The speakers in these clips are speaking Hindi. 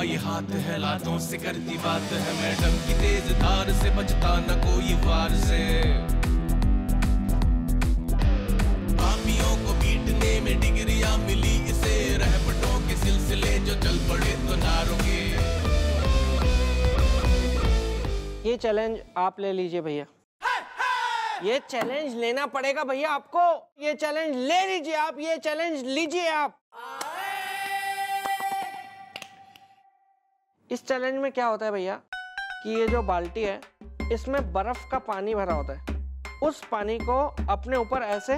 ये हाथ है, लातों से करती बात है, मैडम की तेज धार से बचता न कोई वार से। पापियों को पीटने में डिग्रियां मिली इसे, रहपटों के सिलसिले जो चल पड़े तो ना रुके। ये चैलेंज आप ले लीजिए भैया, ये चैलेंज लेना पड़ेगा भैया आपको, ये चैलेंज ले लीजिए आप, ये चैलेंज लीजिए आप। इस चैलेंज में क्या होता है भैया कि ये जो बाल्टी है इसमें बर्फ का पानी भरा होता है, उस पानी को अपने ऊपर ऐसे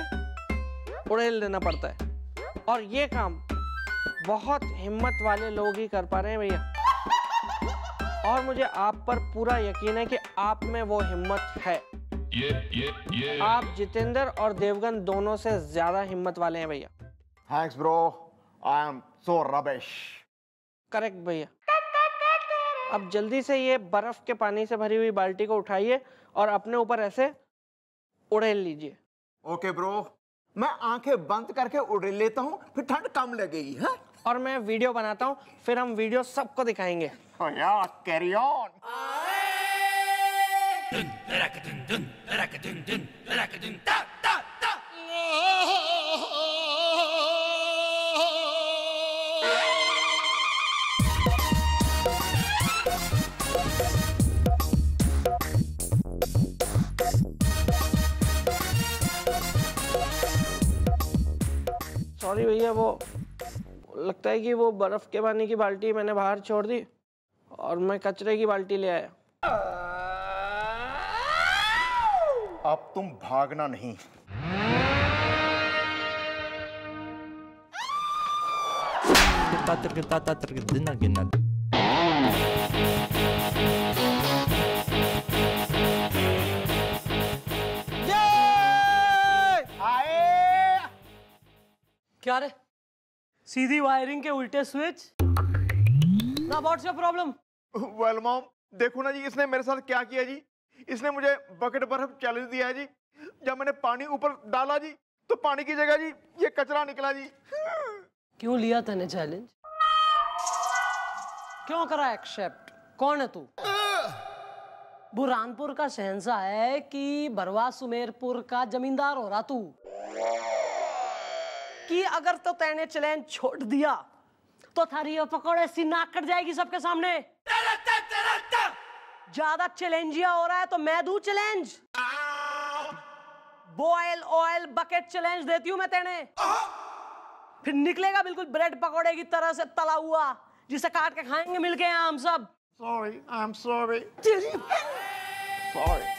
उड़ेल देना पड़ता है, और ये काम बहुत हिम्मत वाले लोग ही कर पा रहे हैं भैया, और मुझे आप पर पूरा यकीन है कि आप में वो हिम्मत है। आप जितेंद्र और देवगन दोनों से ज्यादा हिम्मत वाले हैं भैया। Thanks bro, I am so rubbish. Correct भैया। अब जल्दी से ये बर्फ के पानी से भरी हुई बाल्टी को उठाइए और अपने ऊपर ऐसे उड़ेल लीजिए। ओके ब्रो, मैं आंखें बंद करके उड़ेल लेता हूँ, फिर ठंड कम लगेगी है? और मैं वीडियो बनाता हूँ, फिर हम वीडियो सबको दिखाएंगे। Carry on. सॉरी भैया, वो लगता है कि वो बर्फ के पानी की बाल्टी मैंने बाहर छोड़ दी और मैं कचरे की बाल्टी ले आया। अब तुम भागना नहीं। क्या रे, सीधी वायरिंग के उल्टे स्विच ना? What's your problem? Well mom, देखो ना जी इसने मेरे साथ क्या किया जी। इसने मुझे बकेट बर्फ चैलेंज दिया है जी। जब मैंने पानी ऊपर डाला जी तो पानी की जगह जी ये कचरा निकला जी। क्यों लिया तूने चैलेंज? क्यों करा एक्सेप्ट? कौन है तू? बुरहानपुर का शहंशाह है कि बरवा सुमेरपुर का जमींदार हो रहा तू? कि अगर तो तैने चैलेंज छोड़ दिया तो थारी ये पकौड़े सी नाक कट जाएगी सबके सामने। ज्यादा चैलेंजिया हो रहा है तो मैं दूं challenge. Boil oil bucket challenge देती हूं मैं तेने, फिर निकलेगा बिल्कुल ब्रेड पकौड़े की तरह से तला हुआ, जिसे काट के खाएंगे मिलके यहाँ हम सब। Sorry, I am sorry. Sorry.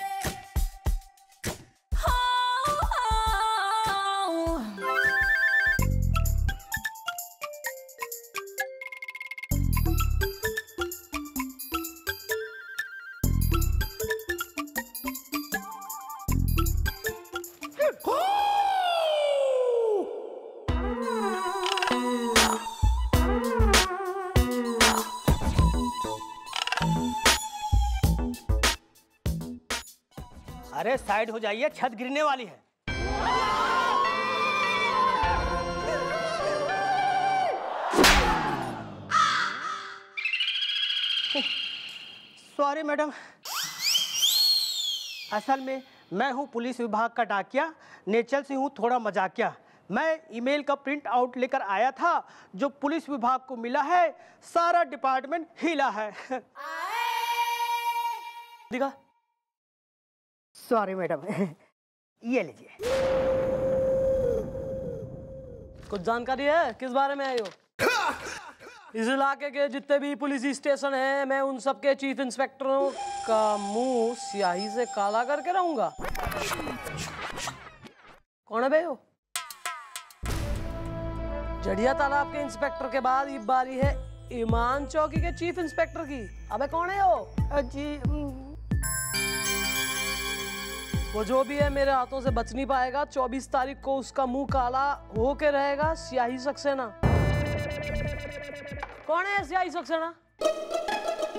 अरे साइड हो जाइए, छत गिरने वाली है। सॉरी मैडम, असल में मैं हूं पुलिस विभाग का डाकिया, नेचर से हूं थोड़ा मजाकिया। मैं ईमेल का प्रिंट आउट लेकर आया था जो पुलिस विभाग को मिला है, सारा डिपार्टमेंट हिला है। दिखा। सॉरी मैडम, ये लीजिए। कुछ जानकारी है किस बारे में आई हो? इस इलाके के जितने भी पुलिस स्टेशन हैं, मैं उन सब के चीफ इंस्पेक्टरों का मुंह स्याही से काला करके रहूंगा। कौन है बे वो? जड़िया तालाब के इंस्पेक्टर के बाद ये बारी है ईमान चौकी के चीफ इंस्पेक्टर की। अबे कौन है वो? जी वो जो भी है मेरे हाथों से बच नहीं पाएगा। 24 तारीख को उसका मुंह काला होके रहेगा, स्याही सक्सेना। कौन है स्याही सक्सेना?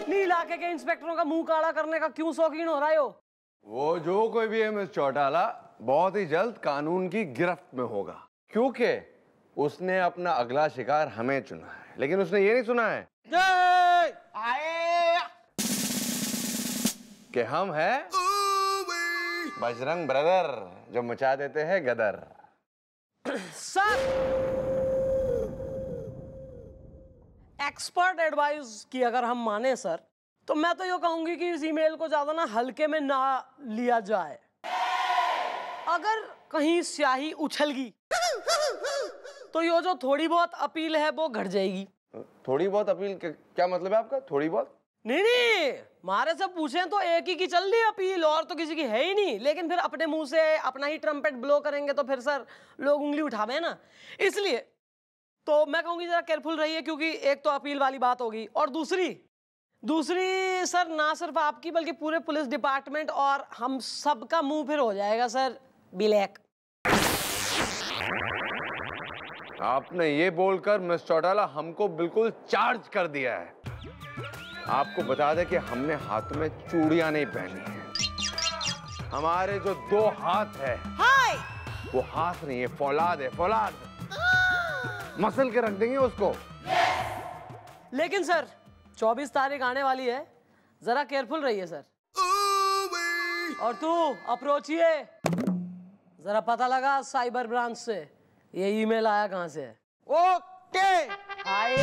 नी इलाके के इंस्पेक्टरों का मुंह काला करने का क्यों शौकीन हो रहा है हो? वो जो कोई भी है मिस चौटाला बहुत ही जल्द कानून की गिरफ्त में होगा, क्योंकि उसने अपना अगला शिकार हमें चुना है। लेकिन उसने ये नहीं सुना है जय आए कि हम हैं बजरंग ब्रदर जो मचा देते हैं गदर। सर, एक्सपर्ट एडवाइस की अगर हम माने सर, तो मैं तो ये कहूंगी कि इस ईमेल को ज्यादा ना हल्के में ना लिया जाए। अगर कहीं स्याही उछल गई तो ये जो थोड़ी बहुत अपील है वो घट जाएगी। थोड़ी बहुत अपील क्या मतलब है आपका? थोड़ी बहुत नहीं, हमारे से पूछें तो एक ही की चल रही अपील, और तो किसी की है ही नहीं। लेकिन फिर अपने मुंह से अपना ही ट्रम्पेट ब्लो करेंगे तो फिर सर लोग उंगली उठावे ना, इसलिए तो मैं कहूंगी जरा केयरफुल रहिए, क्योंकि एक तो अपील वाली बात होगी, और दूसरी सर ना सिर्फ आपकी बल्कि पूरे पुलिस डिपार्टमेंट और हम सबका मुंह फिर हो जाएगा सर ब्लैक। आपने ये बोलकर मिस चौटाला हमको बिल्कुल चार्ज कर दिया है। आपको बता दें कि हमने हाथ में चूड़ियां नहीं पहनी है। हमारे जो 2 हाथ है वो हाथ नहीं है, फौलाद है, फौलाद। मसल के रख देंगे उसको। लेकिन सर 24 तारीख आने वाली है, जरा केयरफुल रहिए सर। और तू अप्रोचिए, जरा पता लगा साइबर ब्रांच से ये ईमेल आया कहां से है। ओके। आए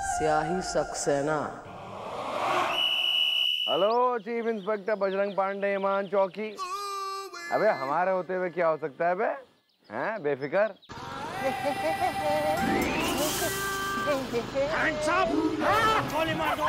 स्याही Saxena. Hello chief inspector Bajrang Pandey, ईमान चौकी। अबे हमारे होते हुए क्या हो सकता है बे? हैं बेफिकर। गोली मार दो।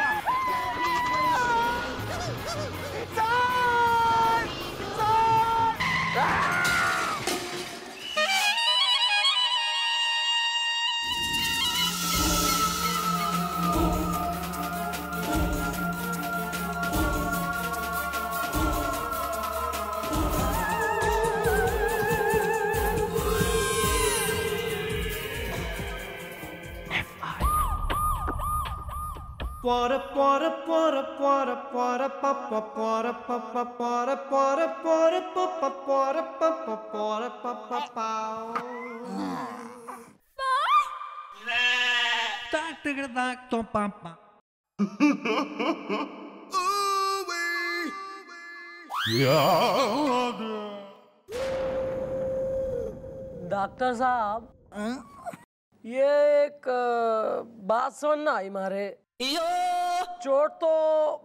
डॉक्टर साहब, ये एक बात सुनना आई मारे। चोट तो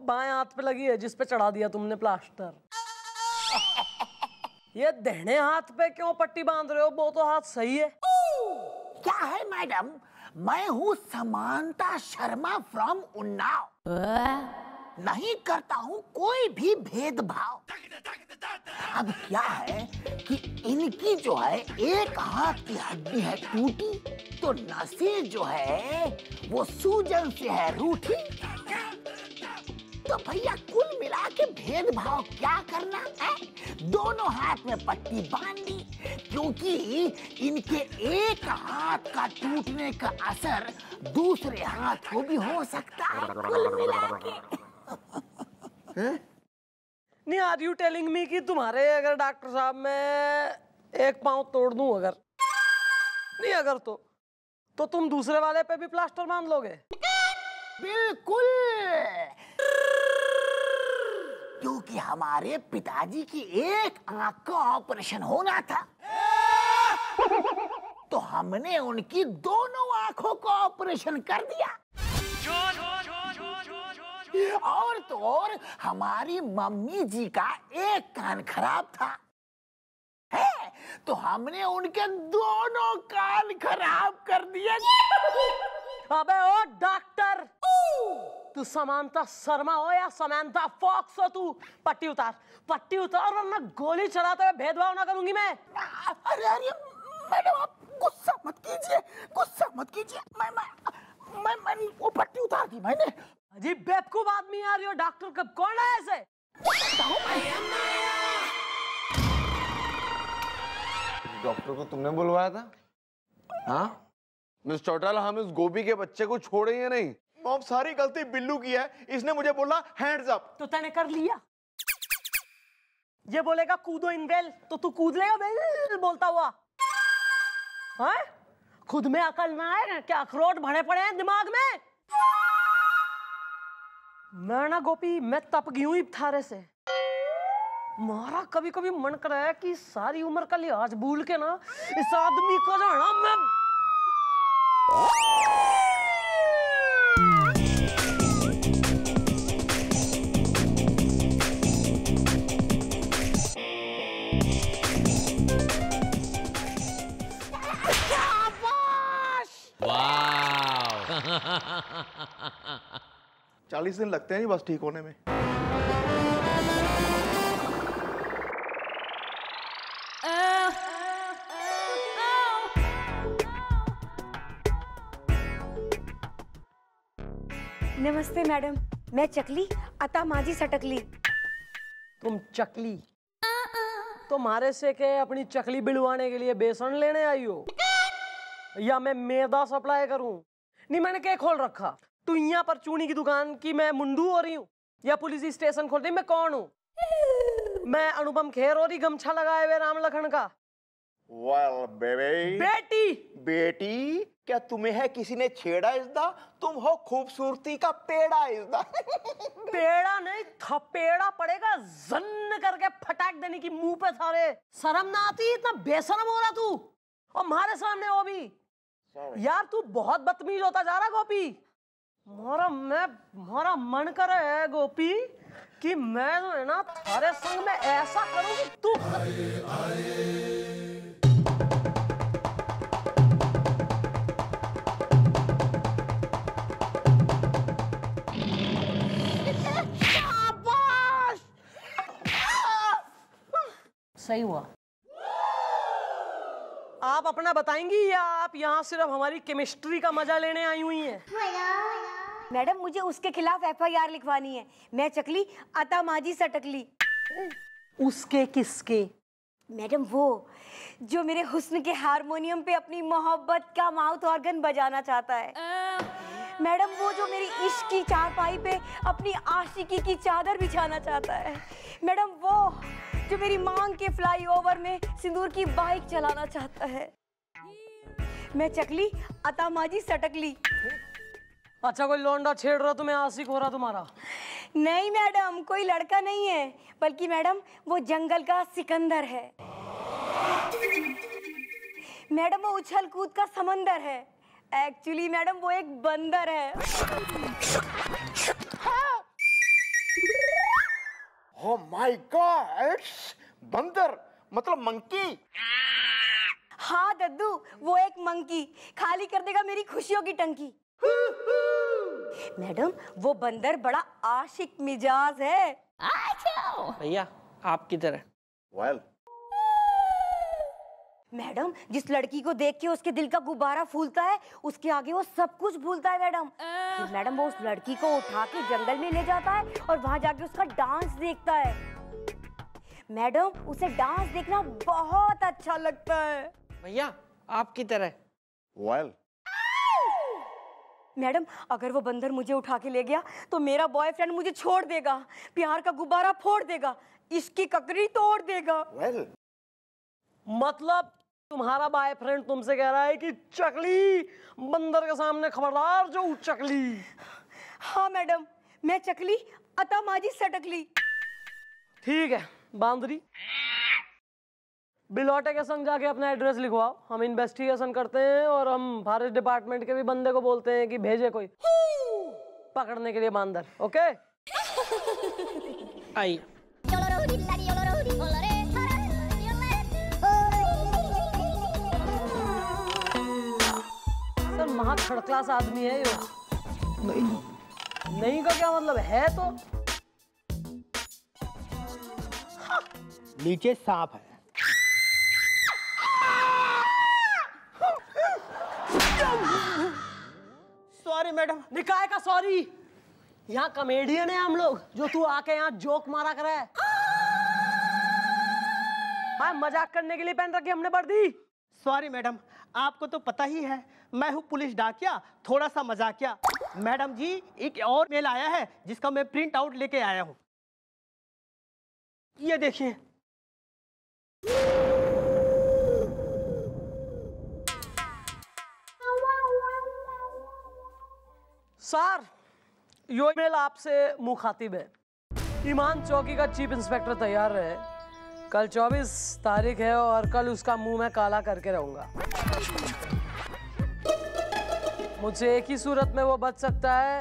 बाएं हाथ पे लगी है जिस पे चढ़ा दिया तुमने प्लास्टर। ये दाहिने हाथ पे क्यों पट्टी बांध रहे हो? वो तो हाथ सही है। क्या है मैडम, मैं हूँ समांता शर्मा फ्रॉम उन्नाव। नहीं करता हूँ कोई भी भेदभाव। अब क्या है कि इनकी जो है एक हाथ की हड्डी है टूटी, तो नसें जो है वो सूजन से है रूठी। तो भैया कुल मिला के भेदभाव क्या करना है? दोनों हाथ में पट्टी बांध दी, क्योंकि इनके एक हाथ का टूटने का असर दूसरे हाथ को भी हो सकता है। कुल मिला के नहीं, आर यू टेलिंग मी कि तुम्हारे अगर डॉक्टर साहब मैं एक पांव तोड़ दूं, अगर नहीं अगर तो तुम दूसरे वाले पे भी प्लास्टर बांध लोगे? बिल्कुल, क्योंकि हमारे पिताजी की एक आंख का ऑपरेशन होना था, तो हमने उनकी दोनों आंखों का ऑपरेशन कर दिया। और तो और हमारी मम्मी जी का एक कान खराब था, है तो हमने उनके दोनों कान खराब कर दिए। अबे ओ डॉक्टर, तू समांता शर्मा हो या समांता फॉक्स हो, तू पट्टी उतार वरना गोली चलाते हुए भेदभाव ना करूंगी मैं। अरे अरे मैडम, आप गुस्सा मत कीजिए। मैं वो पट्टी उतार दी मैंने। अजीब बेवकूफ आदमी आ रही हो। डॉक्टर कब कौन है ऐसे? डॉक्टर को तुमने बुलवाया था? हाँ मिस चौटाला, हम इस गोभी के बच्चे को छोड़ेंगे नहीं। मॉम, सारी गलती बिल्लू की है। इसने मुझे बोला हैंड्स अप, तो तूने कर लिया। ये बोलेगा कूदो इन वेल, तो तू कूद लेगा वेल बोलता हुआ? हाँ? खुद में अकल ना है क्या? अखरोट भरे पड़े हैं दिमाग में। मैं ना गोपी, मैं तप गई हूं थारे से। मारा कभी कभी मन कर रहा है कि सारी उम्र का लिहाज भूल के ना इस आदमी को जाना मैं। वाह 40 दिन लगते हैं जी बस ठीक होने में। नमस्ते मैडम, मैं चकली अता माजी सटकली। तुम चकली? तुम्हारे से के अपनी चकली बिलवाने के लिए बेसन लेने आई हो या मैं मैदा सप्लाई करूं? नहीं, मैंने क्या खोल रखा? तू यहाँ पर चूनी की दुकान की मैं मुंडू हो रही हूँ या पुलिस स्टेशन खोल रही? मैं कौन हूँ? मैं अनुपम खेर हो रही, गमछा लगाए हुए राम लखन का। Well, baby. बेटी बेटी, क्या तुम्हें है किसी ने छेड़ा इसदा? तुम हो खूबसूरती का पेड़ा इसदा। पेड़ा नहीं, थपेड़ा पड़ेगा जन्न करके फटाक देने की मुंह पे सारे। शर्म ना आती? इतना बेशरम हो रहा तू, और हमारे सामने वो भी। यार तू बहुत बदतमीज होता जा रहा गोपी। मोरा मन करे है गोपी कि मैं जो है ना थारे संग में ऐसा करूं कि तू सही हुआ। आप अपना बताएंगी या आप यहाँ सिर्फ हमारी केमिस्ट्री का मजा लेने आई हुई हैं? मैडम मुझे उसके खिलाफ FIR लिखवानी है। मैं चकली अता माजी सटकली। उसके किसके? मैडम वो जो मेरे हुस्न के हारमोनियम पे अपनी मोहब्बत का माउथ ऑर्गन बजाना चाहता है। मैडम वो जो मेरी इश्क की चारपाई पे अपनी आशिकी की चादर बिछाना चाहता है। मैडम वो जो मेरी मांग के फ्लाईओवर में सिंदूर की बाइक चलाना चाहता है। मैं चकली अता माजी सटकली। अच्छा, कोई लौंडा छेड़ रहा तुम्हें, आशिक हो रहा तुम्हारा? नहीं मैडम, कोई लड़का नहीं है, बल्कि मैडम वो जंगल का सिकंदर है। मैडम वो उछल कूद का समंदर है। एक्चुअली मैडम वो एक बंदर है। Oh my God! बंदर मतलब मंकी? हाँ दद्दू, वो एक मंकी खाली कर देगा मेरी खुशियों की टंकी। मैडम वो बंदर बड़ा आशिक मिजाज है। भैया आपकी तरह। Well. मैडम जिस लड़की को देख के उसके दिल का गुब्बारा फूलता है, उसके आगे वो सब कुछ भूलता है मैडम। फिर मैडम वो उस लड़की को उठा के जंगल में ले जाता है और वहां जाके उसका डांस देखता है। मैडम उसे डांस देखना बहुत अच्छा लगता है। भैया आपकी तरह। Well. मैडम अगर वो बंदर मुझे उठा के ले गया तो मेरा बॉयफ्रेंड मुझे छोड़ देगा, प्यार का गुब्बारा फोड़ देगा, इसकी ककड़ी तोड़ देगा। Well. मतलब तुम्हारा बॉयफ्रेंड तुमसे कह रहा है कि चकली बंदर के सामने खबरदार जो चकली। हाँ मैडम, मैं चकली अता माजी सटकली। ठीक है बांदरी, बिलौटे के संग जाके अपना एड्रेस लिखवाओ, हम इन्वेस्टिगेशन करते हैं और हम फॉरेस्ट डिपार्टमेंट के भी बंदे को बोलते हैं कि भेजे कोई पकड़ने के लिए बांदर। ओके आइए। सर महा थर्ड क्लास आदमी है ये। नहीं का क्या मतलब है? तो नीचे सांप है। Sorry madam. निकाय का सॉरी? यहाँ कॉमेडियन है हम लोग, जो तू आके यहाँ जोक मारा कर है। हाँ मजाक करने के लिए पहन रखी हमने वर्दी। सॉरी मैडम, आपको तो पता ही है मैं हूँ पुलिस डाकिया, थोड़ा सा मजाकिया। मैडम जी एक और मेल आया है जिसका मैं प्रिंट आउट लेके आया हूँ, ये देखिए। सर, यो ईमेल आपसे मुखातिब है। ईमान चौकी का चीफ इंस्पेक्टर तैयार रहे। कल 24 तारीख है और कल उसका मुंह मैं काला करके रहूंगा। मुझसे एक ही सूरत में वो बच सकता है,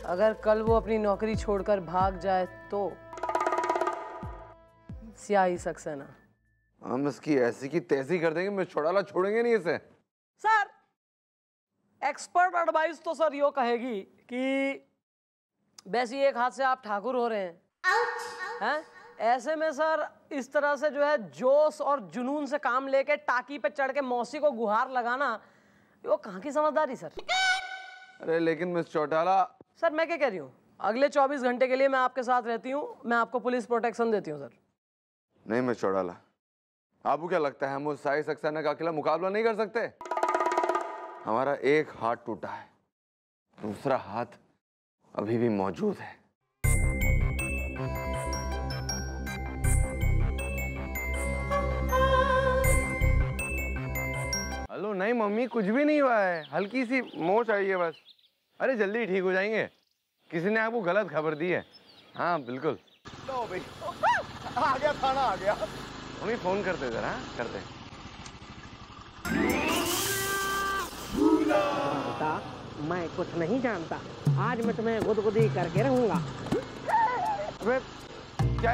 अगर कल वो अपनी नौकरी छोड़कर भाग जाए तो। स्याही सक्सेना। हम इसकी ऐसी की तैसी कर देंगे, मिस चौटाला छोड़ेंगे नहीं इसे। सर, एक्सपर्ट एडवाइस तो सर यो कहेगी कि वैसे एक हाथ से आप ठाकुर हो रहे हैं, ऐसे में सर इस तरह से जो है जोश और जुनून से काम लेके टाकी पे चढ़ के मौसी को गुहार लगाना, वो कहाँ की समझदारी सर। अरे लेकिन मिस चौटाला। सर मैं क्या कह रही हूँ, अगले 24 घंटे के लिए मैं आपके साथ रहती हूँ, मैं आपको पुलिस प्रोटेक्शन देती हूँ सर। नहीं मिस चौटाला, आपको क्या लगता है हम उस साई सक्सेना का अकेला मुकाबला नहीं कर सकते? हमारा एक हाथ टूटा है, दूसरा हाथ अभी भी मौजूद है। हेलो, नहीं मम्मी कुछ भी नहीं हुआ है, हल्की सी मोच आई है बस। अरे जल्दी ठीक हो जाएंगे, किसी ने आपको गलत खबर दी है। हाँ बिल्कुल। लो भाई, आ गया थाना आ गया। मम्मी फोन करते जरा, करते। मैं कुछ नहीं जानता, आज मैं तुम्हें गुदगुदी करके रहूंगा। अबे क्या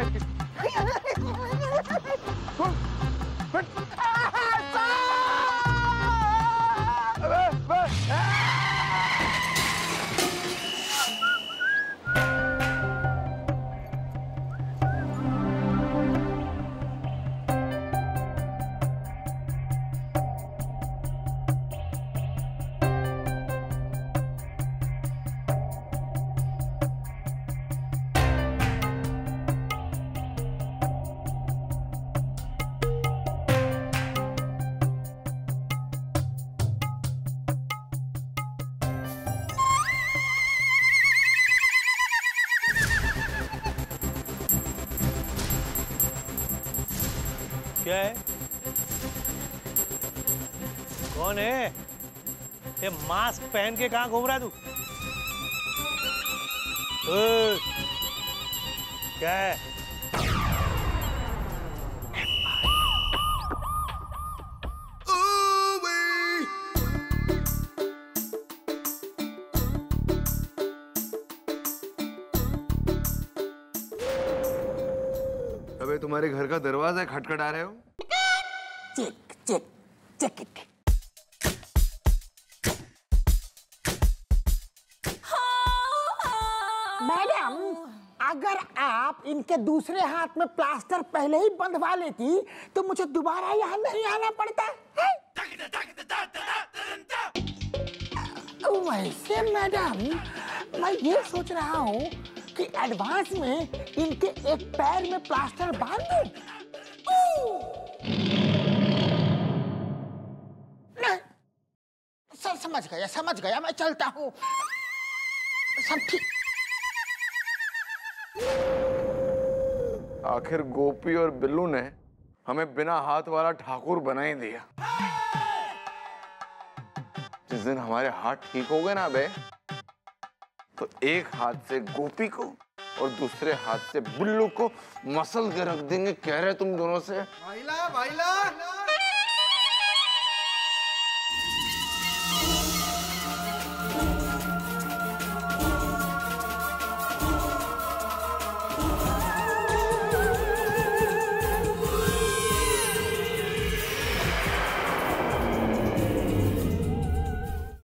क्या है? कौन है? ये मास्क पहन के कहाँ घूम रहा तू? क्या है? अबे तुम्हारे घर का दरवाजा खटखटा रहे हो? Check check check it. Madam, अगर आप इनके दूसरे हाथ में प्लास्टर पहले ही बंधवा लेती तो मुझे दोबारा यहाँ नहीं आना पड़ता है? वैसे मैडम, मैं ये सोच रहा हूँ कि एडवांस में इनके एक पैर में प्लास्टर बांध दूं। सर समझ गया, मैं चलता हूँ। सब ठीक। आखिर गोपी और बिल्लू ने हमें बिना हाथ वाला ठाकुर बना ही दिया। जिस दिन हमारे हाथ ठीक हो गए ना बे, तो एक हाथ से गोपी को और दूसरे हाथ से बिल्लू को मसल के रख देंगे। कह रहे तुम दोनों से। भाईला